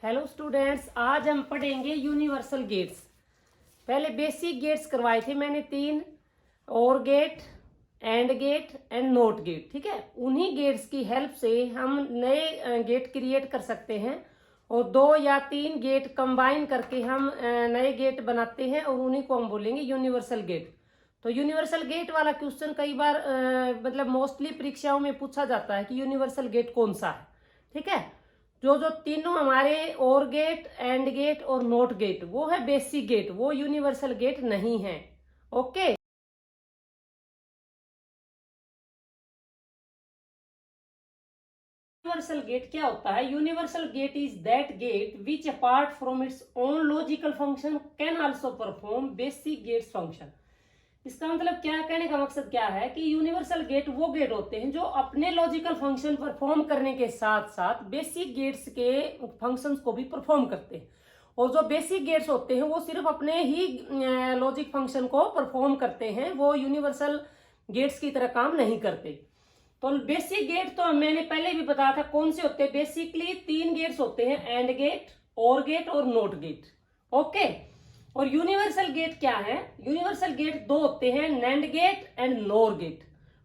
Hello students, आज हम पढ़ेंगे यूनिवर्सल गेट्स। पहले बेसिक गेट्स करवाए थे मैंने 3, or gate, and gate and note gate. ठीक है, उन्हीं गेट्स की हेल्प से हम नए गेट क्रिएट कर सकते हैं और 2 या 3 गेट कंबाइन करके हम नए गेट बनाते हैं और उन्हीं को हम बोलेंगे यूनिवर्सल गेट। तो यूनिवर्सल गेट वाला क्वेश्चन कई बार मतलब मोस्टली परीक्षाओं में पूछा जाता है कि यूनिवर्सल गेट कौन सा है। ठीक है, जो जो तीनों हमारे और गेट, एंड गेट और नोट गेट, वो है बेसिक गेट, वो यूनिवर्सल गेट नहीं है। ओके, यूनिवर्सल गेट क्या होता है? Universal gate is that gate which apart from its own logical function can also perform basic gates function. इसका मतलब क्या, कहने का मकसद क्या है कि यूनिवर्सल गेट वो गेट होते हैं जो अपने लॉजिकल फंक्शन परफॉर्म करने के साथ साथ बेसिक गेट्स के फंक्शंस को भी परफॉर्म करते हैं। और जो बेसिक गेट्स होते हैं वो सिर्फ अपने ही लॉजिक फंक्शन को परफॉर्म करते हैं, वो यूनिवर्सल गेट्स की तरह काम नहीं करते। तो बेसिक गेट तो मैंने पहले भी बताया था कौन से होते हैं। बेसिकली 3 गेट्स होते हैं, एंड गेट, और गेट और नोट गेट। ओके, और यूनिवर्सल गेट क्या है? यूनिवर्सल गेट 2 होते हैं, NAND gate and NOR gate.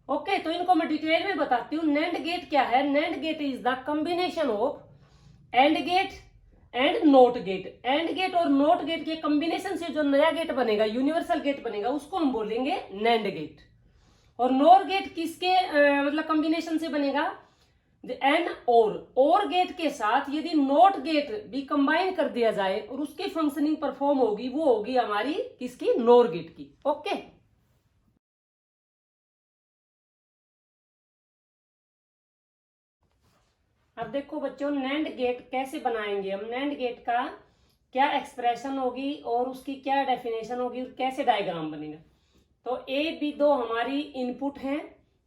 Okay, तो इनको मैं डिटेल में बताती हूँ। नैंड गेट क्या है? NAND gate is the combination of and gate and note gate. And gate और नोट गेट के कॉम्बिनेशन से जो नया गेट बनेगा, यूनिवर्सल गेट बनेगा, उसको हम बोलेंगे नैंड गेट। और नोर गेट किसके मतलब कॉम्बिनेशन से बनेगा? एन और गेट के साथ यदि नोट गेट भी कंबाइन कर दिया जाए और उसकी फंक्शनिंग परफॉर्म होगी, वो होगी हमारी किसकी? नोर गेट की। ओके, अब देखो बच्चों, नैंड गेट कैसे बनाएंगे हम। नैंड गेट का क्या एक्सप्रेशन होगी और उसकी क्या डेफिनेशन होगी और कैसे डायग्राम बनेगा। तो ए बी 2 हमारी इनपुट है,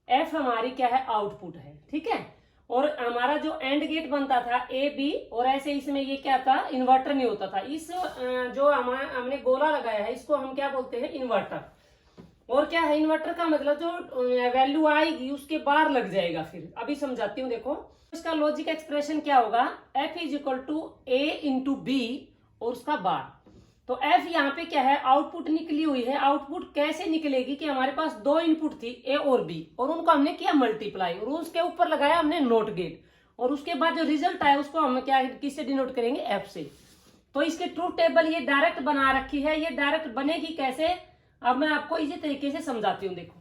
एफ हमारी क्या है? आउटपुट है। ठीक है, और हमारा जो एंड गेट बनता था ए बी, और ऐसे इसमें ये क्या था? इन्वर्टर नहीं होता था। इस जो हमने गोला लगाया है, इसको हम क्या बोलते हैं? इन्वर्टर। और क्या है इन्वर्टर का मतलब? जो वैल्यू आएगी उसके बाहर लग जाएगा। फिर अभी समझाती हूँ, देखो इसका लॉजिक एक्सप्रेशन क्या होगा? F is equal to A into B और उसका बार। तो एफ यहाँ पे क्या है? आउटपुट निकली हुई है। आउटपुट कैसे निकलेगी कि हमारे पास 2 इनपुट थी, ए और बी, और उनको हमने किया मल्टीप्लाई और उसके ऊपर लगाया हमने नोट गेट, और उसके बाद जो रिजल्ट आया उसको हम क्या किससे डिनोट करेंगे? एफ से। तो इसके ट्रूथ टेबल ये डायरेक्ट बना रखी है। ये डायरेक्ट बनेगी कैसे? अब मैं आपको इसी तरीके से समझाती हूँ। देखो,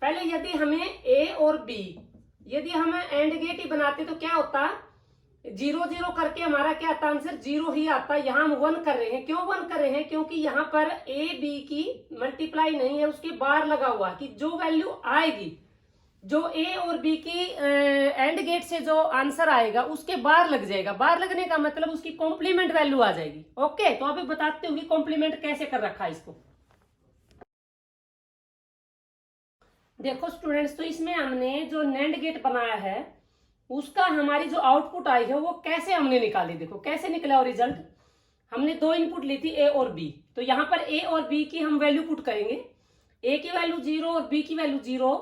पहले यदि हमें ए और बी, यदि हम एंड गेट ही बनाते तो क्या होता? 0 0 करके हमारा क्या आता? आंसर 0 ही आता। यहाँ हम 1 कर रहे हैं। क्यों 1 कर रहे हैं? क्योंकि यहाँ पर ए बी की मल्टीप्लाई नहीं है, उसके बाहर लगा हुआ कि जो वैल्यू आएगी, जो ए और बी की एंड गेट से जो आंसर आएगा उसके बाहर लग जाएगा। बाहर लगने का मतलब उसकी कॉम्प्लीमेंट वैल्यू आ जाएगी। ओके, तो अभी बताते हूँ कि कॉम्प्लीमेंट कैसे कर रखा है इसको। देखो स्टूडेंट्स, तो इसमें हमने जो नैंड गेट बनाया है उसका हमारी जो आउटपुट आई है वो कैसे हमने निकाली। देखो कैसे निकला और रिजल्ट। हमने 2 इनपुट ली थी, ए और बी। तो यहाँ पर ए और बी की हम वैल्यू पुट करेंगे। ए की वैल्यू 0 और बी की वैल्यू 0।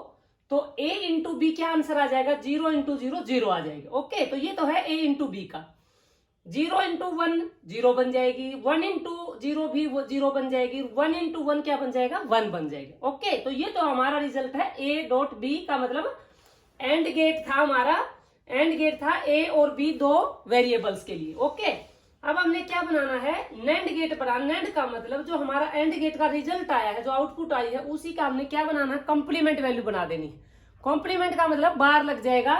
तो ए इंटू बी क्या आंसर आ जाएगा? 0 इंटू 0 0 आ जाएगा। ओके, तो ये तो है ए इंटू बी का। 0 इंटू 1 0 बन जाएगी, 1 इंटू 0 भी 0 बन जाएगी, 1 इंटू 1 क्या बन जाएगा? 1 बन जाएगा। ओके, तो ये तो हमारा रिजल्ट है ए डॉट बी का। मतलब एंड गेट था हमारा, एंड गेट था ए और बी 2 वेरिएबल्स के लिए। ओके, अब हमने क्या बनाना है? नैंड गेट बनाना। नैंड का मतलब जो हमारा एंड गेट का रिजल्ट आया है, जो आउटपुट आई है, उसी का हमने क्या बनाना है? कॉम्प्लीमेंट वैल्यू बना देनी है। कॉम्प्लीमेंट का मतलब बाहर लग जाएगा।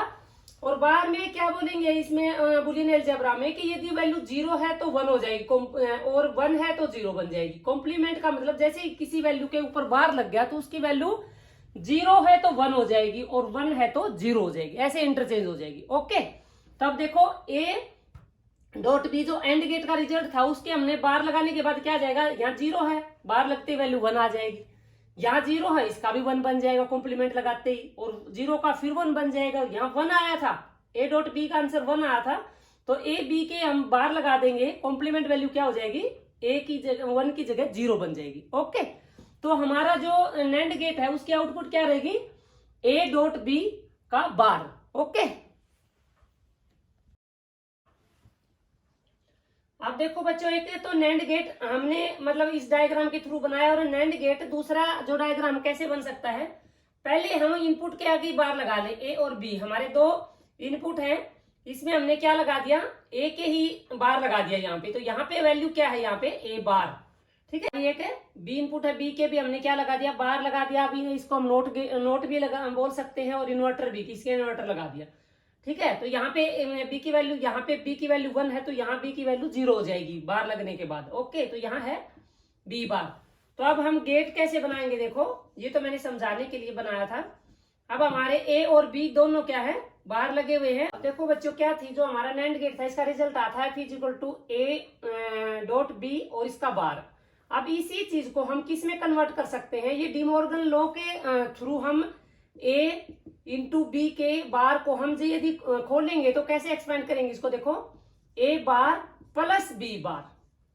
और बाहर में क्या बोलेंगे इसमें बुलियन अलजेब्रा में कि यदि वैल्यू 0 है तो 1 हो जाएगी, और 1 है तो 0 बन जाएगी। कॉम्प्लीमेंट का मतलब जैसे किसी वैल्यू के ऊपर बाहर लग गया तो उसकी वैल्यू 0 है तो 1 हो जाएगी और 1 है तो 0 हो जाएगी, ऐसे इंटरचेंज हो जाएगी। ओके, तब देखो ए डॉट बी जो एंड गेट का रिजल्ट था उसके हमने बार लगाने के बाद क्या जाएगा? यहाँ 0 है, बार लगते वैल्यू 1 आ जाएगी। यहाँ 0 है, इसका भी 1 बन जाएगा कॉम्प्लीमेंट लगाते ही, और 0 का फिर 1 बन जाएगा। यहाँ 1 आया था, ए डॉट बी का आंसर 1 आया था, तो ए बी के हम बार लगा देंगे। कॉम्प्लीमेंट वैल्यू क्या हो जाएगी? ए की जगह 1 की जगह 0 बन जाएगी। ओके, तो हमारा जो नैंड गेट है उसकी आउटपुट क्या रहेगी? ए डॉट बी का बार। ओके, अब देखो बच्चों, एक तो नैंड गेट हमने मतलब इस डायग्राम के थ्रू बनाया, और नैंड गेट दूसरा जो डायग्राम कैसे बन सकता है, पहले हम इनपुट के आगे बार लगा ले, ए और बी हमारे दो इनपुट हैं, इसमें हमने क्या लगा दिया, ए के ही बार लगा दिया यहाँ पे, तो यहाँ पे वैल्यू क्या है, यहाँ पे ए बार, ठीक है। एक है बी इनपुट है, बी के भी हमने क्या लगा दिया, बार लगा दिया। अभी इसको हम नोट भी लगा बोल सकते हैं, और इन्वर्टर भी, किसके इन्वर्टर लगा दिया, ठीक है। तो यहाँ पे बी की वैल्यू, यहाँ पे बी की वैल्यू 1 है, तो यहाँ बी की वैल्यू 0 हो जाएगी बार लगने के बाद। ओके, तो यहाँ है बी बार। तो अब हम गेट कैसे बनाएंगे, देखो ये तो मैंने समझाने के लिए बनाया था। अब हमारे ए और बी दोनों क्या है, बार लगे हुए हैं। अब देखो बच्चों, क्या थी जो हमारा नैंड गेट था, इसका रिजल्ट आता है P = A डॉट बी और इसका बार। अब इसी चीज को हम किस में कन्वर्ट कर सकते हैं, ये डिमॉर्गन लॉ के थ्रू हम ए इंटू बी के बार को हम यदि खोलेंगे तो कैसे एक्सपेंड करेंगे इसको, देखो ए बार प्लस बी बार।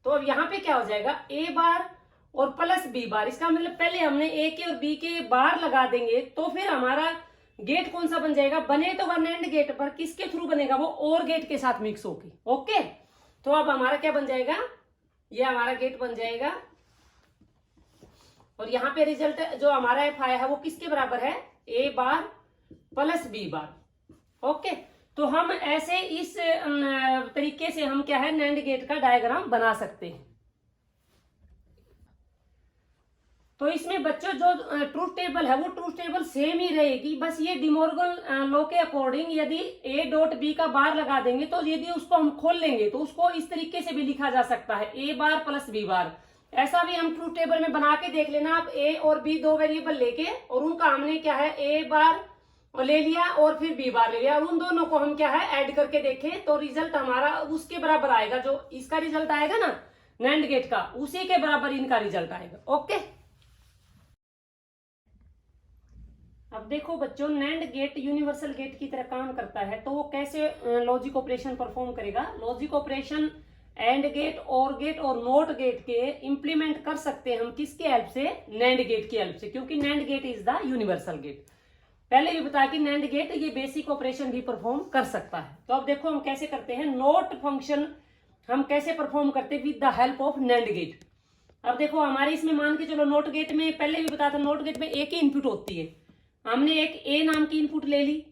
तो अब यहाँ पे क्या हो जाएगा, ए बार और प्लस बी बार, इसका मतलब पहले हमने ए के और बी के बार लगा देंगे, तो फिर हमारा गेट कौन सा बन जाएगा, बने तो वन एंड गेट पर, किसके थ्रू बनेगा, वो और गेट के साथ मिक्स होके। ओके, तो अब हमारा क्या बन जाएगा, ये हमारा गेट बन जाएगा, और यहाँ पे रिजल्ट जो हमारा एफ आया है वो किसके बराबर है, ए बार प्लस बी बार। ओके, तो हम ऐसे इस तरीके से हम क्या है, नैंड गेट का डायग्राम बना सकते हैं। तो इसमें बच्चों जो ट्रूथ टेबल है वो ट्रूथ टेबल सेम ही रहेगी, बस ये डिमॉर्गन लॉ के अकॉर्डिंग यदि ए डॉट बी का बार लगा देंगे, तो यदि उसको हम खोल लेंगे तो उसको इस तरीके से भी लिखा जा सकता है, ए बार प्लस बी बार। ऐसा भी हम ट्रूथ टेबल में बना के देख लेना। आप ए और बी दो वेरिएबल लेके, और उनका हमने क्या है, ए बार ले लिया और फिर बी बार ले लिया, और उन दोनों को हम क्या है ऐड करके देखें, तो रिजल्ट हमारा उसके बराबर आएगा, जो इसका रिजल्ट आएगा ना नैंड गेट का, उसी के बराबर इनका रिजल्ट आएगा। ओके, अब देखो बच्चों, नैंड गेट यूनिवर्सल गेट की तरह काम करता है, तो वो कैसे लॉजिक ऑपरेशन परफॉर्म करेगा। Logic operation and gate, or gate और नॉट गेट के इंप्लीमेंट कर सकते हैं हम किसके हेल्प से, नैंड गेट की हेल्प से, क्योंकि NAND gate is the universal gate. पहले भी बताया कि नैंड गेट ये बेसिक ऑपरेशन भी परफॉर्म कर सकता है। तो अब देखो हम कैसे करते हैं, नॉट फंक्शन हम कैसे परफॉर्म करते हैं with the help of NAND gate. अब देखो हमारे इसमें मान के चलो, नॉट गेट में पहले भी बताया था, नॉट गेट में एक ही इनपुट होती है। हमने एक ए नाम की इनपुट ले ली,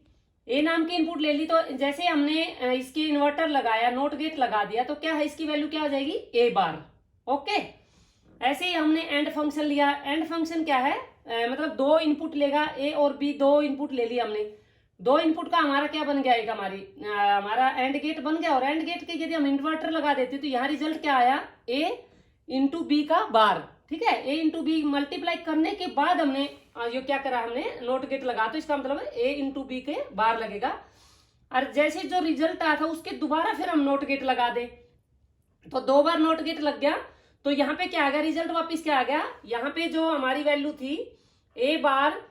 ए नाम की इनपुट ले ली, तो जैसे हमने इसके इन्वर्टर लगाया, नॉट गेट लगा दिया, तो क्या है, इसकी वैल्यू क्या हो जाएगी, ए बार। ओके, ऐसे ही हमने एंड फंक्शन लिया। एंड फंक्शन क्या है, मतलब दो इनपुट लेगा, ए और बी दो इनपुट ले लिया हमने, दो इनपुट का हमारा क्या बन गया, एक हमारा एंड गेट बन गया। और एंड गेट के यदि हम इन्वर्टर लगा देते तो यहाँ रिजल्ट क्या आया, ए इंटू बी का बार, ठीक है। ए इंटू बी मल्टीप्लाई करने के बाद हमने ये क्या करा, हमने नॉट गेट लगा, तो इसका मतलब ए इंटू बी के बार लगेगा। और जैसे जो रिजल्ट आया था उसके दोबारा फिर हम नॉट गेट लगा दे, तो दो बार नॉट गेट लग गया, तो यहाँ पे क्या आ गया, रिजल्ट वापिस क्या आ गया, यहाँ पे जो हमारी वैल्यू थी ए बार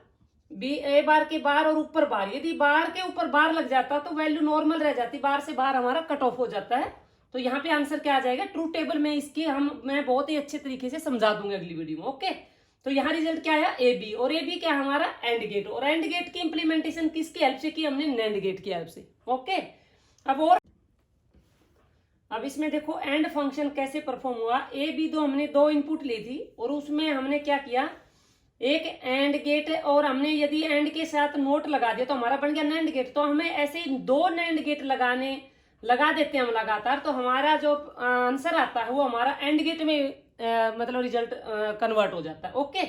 बी, ए बार के बार और ऊपर बार, यदि बार के ऊपर बार लग जाता तो वैल्यू नॉर्मल रह जाती, बार से बार हमारा कट ऑफ हो जाता है। तो यहाँ पे आंसर क्या आ जाएगा, ट्रूथ टेबल में इसकी मैं बहुत ही अच्छे तरीके से समझा दूंगा अगली वीडियो में। ओके, तो यहाँ रिजल्ट क्या आया, ए बी, और ए बी क्या हमारा एंड गेट, और एंड गेट की इंप्लीमेंटेशन किसकी हेल्प से की, हमने नैंड गेट की हेल्प से। ओके, अब इसमें देखो एंड फंक्शन कैसे परफॉर्म हुआ। ए बी दो हमने दो इनपुट ली थी, और उसमें हमने क्या किया, एक एंड गेट, और हमने यदि एंड के साथ नोट लगा दिया तो हमारा बन गया नैंड गेट। तो हमें ऐसे दो नैंड गेट लगा देते हैं हम लगातार, तो हमारा जो आंसर आता है वो हमारा एंड गेट में मतलब रिजल्ट कन्वर्ट हो जाता है। ओके,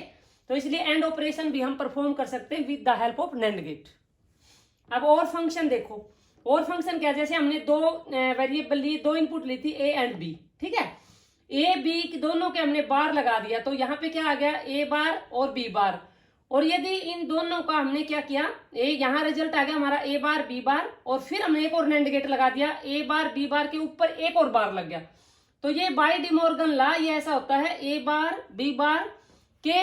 तो इसलिए एंड ऑपरेशन भी हम परफॉर्म कर सकते हैं with the help of NAND gate. अब और फंक्शन देखो, और फंक्शन क्या, जैसे हमने दो वेरिएबल लिए, दो इनपुट ली थी ए एंड बी, ठीक है। ए बी दोनों के हमने बार लगा दिया, तो यहाँ पे क्या आ गया, ए बार और बी बार। और यदि इन दोनों का हमने क्या किया, यहाँ रिजल्ट आ गया हमारा ए बार बी बार, और फिर हमने एक और नैंड गेट लगा दिया, ए बार बी बार के ऊपर एक और बार लग गया। तो ये बाय डिमॉर्गन लॉ ये ऐसा होता है, ए बार बी बार के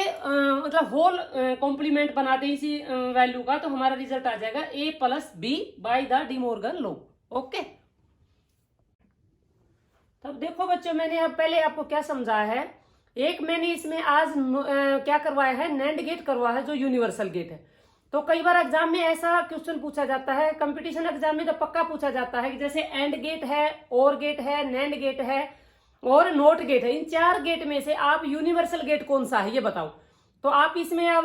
मतलब होल कॉम्प्लीमेंट बना दे इसी वैल्यू का, तो हमारा रिजल्ट आ जाएगा A plus B by the De Morgan law. Okay, तब देखो बच्चों, मैंने अब पहले आपको क्या समझाया है, एक मैंने इसमें आज क्या करवाया है, नैंड गेट करवाया है जो यूनिवर्सल गेट है। तो कई बार एग्जाम में ऐसा क्वेश्चन पूछा जाता है, कंपटीशन एग्जाम में तो पक्का पूछा जाता है कि जैसे एंड गेट है, और गेट है, नैंड गेट है, और नोट गेट है। इन 4 गेट में से आप यूनिवर्सल गेट कौन सा है ये बताओ। तो आप इसमें अब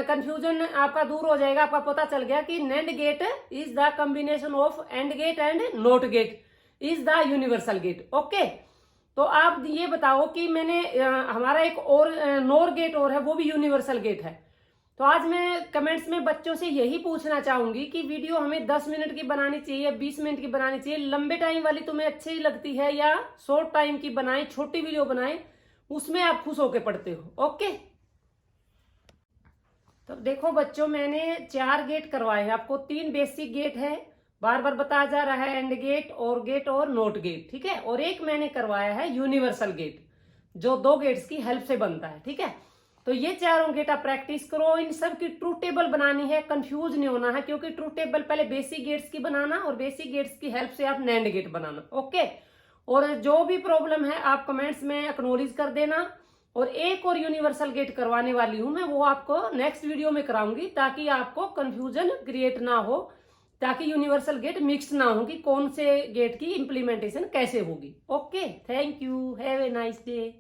कंफ्यूजन आपका दूर हो जाएगा, आपका पता चल गया कि NAND gate is the combination of and gate and note gate is the universal gate. Okay, तो आप ये बताओ कि मैंने हमारा एक और नोर गेट और है, वो भी यूनिवर्सल गेट है। तो आज मैं कमेंट्स में बच्चों से यही पूछना चाहूंगी कि वीडियो हमें 10 मिनट की बनानी चाहिए, 20 मिनट की बनानी चाहिए, लंबे टाइम वाली तुम्हें अच्छी लगती है या शॉर्ट टाइम की बनाए, छोटी वीडियो बनाए, उसमें आप खुश होके पढ़ते हो। ओके, तो देखो बच्चों, मैंने 4 गेट करवाए हैं आपको। 3 बेसिक गेट है, बार बार बताया जा रहा है, एंड गेट और नोट गेट, ठीक है। और एक मैंने करवाया है यूनिवर्सल गेट, जो 2 गेट्स की हेल्प से बनता है, ठीक है। तो ये चारों गेट आप प्रैक्टिस करो। इन सब की ट्रूथ टेबल बनानी है, कंफ्यूज नहीं होना है, क्योंकि ट्रूथ टेबल पहले बेसिक गेट्स की बनाना और बेसिक गेट्स की हेल्प से आप नैंड गेट बनाना। ओके, और जो भी प्रॉब्लम है आप कमेंट्स में एक्नॉलेज कर देना। और एक और यूनिवर्सल गेट करवाने वाली हूं मैं, वो आपको नेक्स्ट वीडियो में कराऊंगी, ताकि आपको कंफ्यूजन क्रिएट ना हो, ताकि यूनिवर्सल गेट मिक्स ना हो कि कौन से गेट की इंप्लीमेंटेशन कैसे होगी। Okay, thank you, have a nice day.